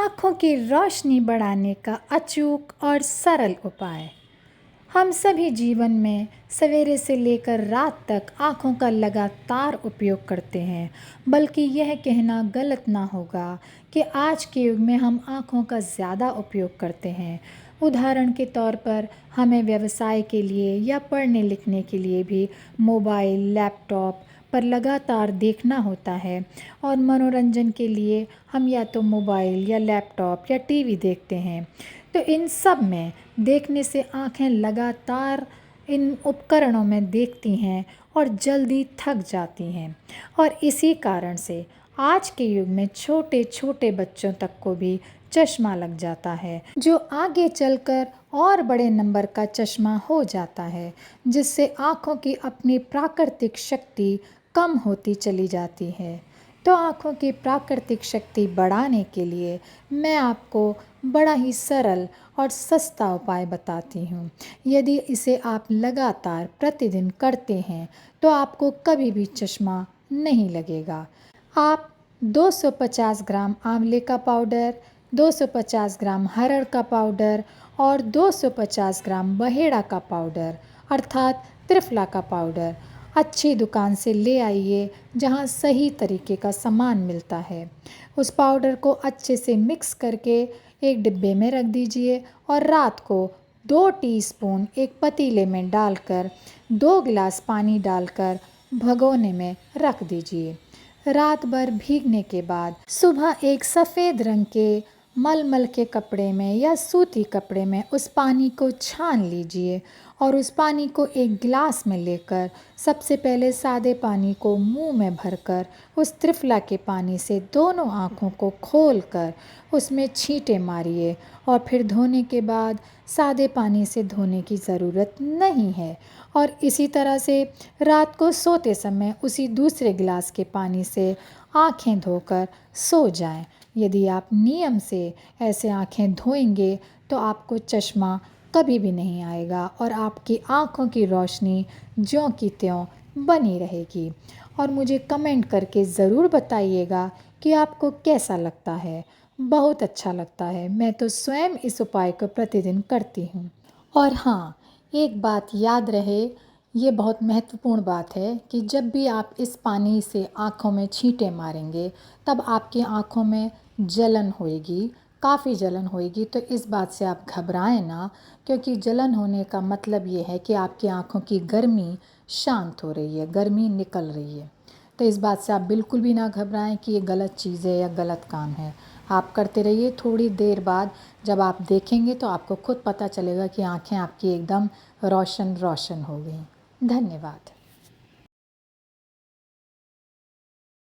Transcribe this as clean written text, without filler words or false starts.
आँखों की रोशनी बढ़ाने का अचूक और सरल उपाय। हम सभी जीवन में सवेरे से लेकर रात तक आँखों का लगातार उपयोग करते हैं, बल्कि यह कहना गलत ना होगा कि आज के युग में हम आँखों का ज़्यादा उपयोग करते हैं। उदाहरण के तौर पर हमें व्यवसाय के लिए या पढ़ने लिखने के लिए भी मोबाइल, लैपटॉप पर लगातार देखना होता है और मनोरंजन के लिए हम या तो मोबाइल या लैपटॉप या टीवी देखते हैं। तो इन सब में देखने से आँखें लगातार इन उपकरणों में देखती हैं और जल्दी थक जाती हैं और इसी कारण से आज के युग में छोटे छोटे बच्चों तक को भी चश्मा लग जाता है, जो आगे चलकर और बड़े नंबर का चश्मा हो जाता है, जिससे आँखों की अपनी प्राकृतिक शक्ति कम होती चली जाती है। तो आँखों की प्राकृतिक शक्ति बढ़ाने के लिए मैं आपको बड़ा ही सरल और सस्ता उपाय बताती हूँ। यदि इसे आप लगातार प्रतिदिन करते हैं तो आपको कभी भी चश्मा नहीं लगेगा। आप 250 ग्राम आंवले का पाउडर, 250 ग्राम हरड़ का पाउडर और 250 ग्राम बहेड़ा का पाउडर अर्थात त्रिफला का पाउडर अच्छी दुकान से ले आइए, जहां सही तरीके का सामान मिलता है। उस पाउडर को अच्छे से मिक्स करके एक डिब्बे में रख दीजिए और रात को 2 टीस्पून एक पतीले में डालकर 2 गिलास पानी डालकर भगोने में रख दीजिए। रात भर भीगने के बाद सुबह एक सफ़ेद रंग के मलमल के कपड़े में या सूती कपड़े में उस पानी को छान लीजिए और उस पानी को एक गिलास में लेकर सबसे पहले सादे पानी को मुंह में भरकर उस त्रिफला के पानी से दोनों आँखों को खोलकर उसमें छींटे मारिए और फिर धोने के बाद सादे पानी से धोने की ज़रूरत नहीं है। और इसी तरह से रात को सोते समय उसी दूसरे गिलास के पानी से आँखें धोकर सो जाएं। यदि आप नियम से ऐसे आँखें धोएंगे तो आपको चश्मा कभी भी नहीं आएगा और आपकी आँखों की रोशनी ज्यों की त्यों बनी रहेगी। और मुझे कमेंट करके ज़रूर बताइएगा कि आपको कैसा लगता है। बहुत अच्छा लगता है। मैं तो स्वयं इस उपाय को प्रतिदिन करती हूँ। और हाँ, एक बात याद रहे, ये बहुत महत्वपूर्ण बात है कि जब भी आप इस पानी से आँखों में छींटे मारेंगे तब आपकी आँखों में जलन होएगी, काफ़ी जलन होएगी। तो इस बात से आप घबराएं ना, क्योंकि जलन होने का मतलब ये है कि आपकी आँखों की गर्मी शांत हो रही है, गर्मी निकल रही है। तो इस बात से आप बिल्कुल भी ना घबराएं कि ये गलत चीज़ है या गलत काम है। आप करते रहिए। थोड़ी देर बाद जब आप देखेंगे तो आपको खुद पता चलेगा कि आँखें आपकी एकदम रोशन रोशन हो गई। धन्यवाद।